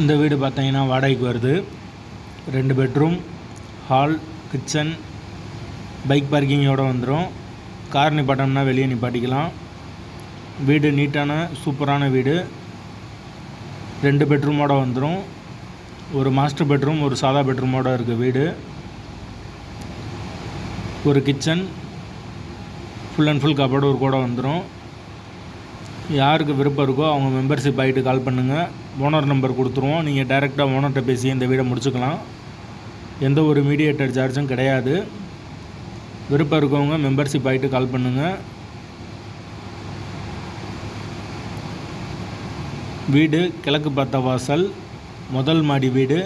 இந்த வீடு பார்த்தீங்கன்னா வாடகைக்கு வருது. 2 பெட்ரூம், ஹால், கிச்சன், பைக் பார்க்கிங்கோடு வந்துடும். கார் நிப்பாட்டம்னா வெளியே நிப்பாட்டிக்கலாம். வீடு நீட்டான சூப்பரான வீடு. 2 பெட்ரூமோடு வந்துடும். ஒரு மாஸ்டர் பெட்ரூம், ஒரு சாதா பெட்ரூமோடு இருக்குது வீடு. ஒரு kitchen, full and full cupboard கூட வந்துடும். யாருக்கு விருப்பம் இருக்கோ அவங்க மெம்பர்ஷிப் ஆகிட்டு கால் பண்ணுங்கள். ஓனர் நம்பர் கொடுத்துருவோம். நீங்கள் டைரெக்டாக ஓனர்கிட்ட பேசி இந்த வீடை முடிச்சுக்கலாம். எந்த ஒரு மீடியேட்டர் சார்ஜும் கிடையாது. விருப்பம் இருக்கவங்க மெம்பர்ஷிப் ஆகிட்டு கால் பண்ணுங்கள். வீடு கிழக்கு பார்த்த வாசல், முதல் மாடி வீடு.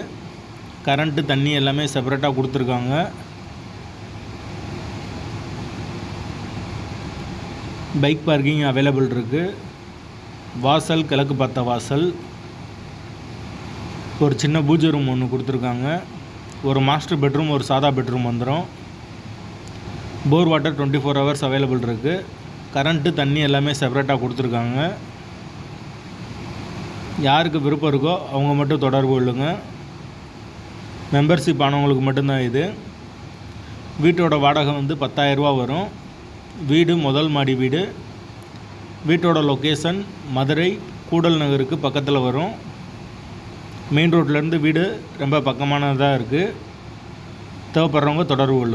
கரண்ட்டு, தண்ணி எல்லாமே செப்பரேட்டாக கொடுத்துருக்காங்க. பைக் பார்க்கிங் அவைலபிள் இருக்குது. வாசல் கிழக்கு பார்த்த வாசல். ஒரு சின்ன பூஜை ரூம் ஒன்று கொடுத்துருக்காங்க. ஒரு மாஸ்டர் பெட்ரூம், ஒரு சாதா பெட்ரூம் வந்துடும். போர் வாட்டர் 24 ஹவர்ஸ் அவைலபிள் இருக்குது. கரண்ட்டு, தண்ணி எல்லாமே செப்பரேட்டாக கொடுத்துருக்காங்க. யாருக்கு விருப்பம் இருக்கோ அவங்க மட்டும் தொடர்பு கொள்ளுங்க. மெம்பர்ஷிப் ஆனவங்களுக்கு மட்டும்தான் இது. வீட்டோட வாடகை 10,000 ரூபா வரும். வீடு முதல் மாடி வீடு. வீட்டோட லொக்கேஷன் மதுரை கூடல் நகருக்கு பக்கத்தில் வரும். மெயின் ரோட்லேருந்து வீடு ரொம்ப பக்கமானதாக இருக்குது. தேவைப்படுறவங்க தொடர்பு கொள்ளுங்கள்.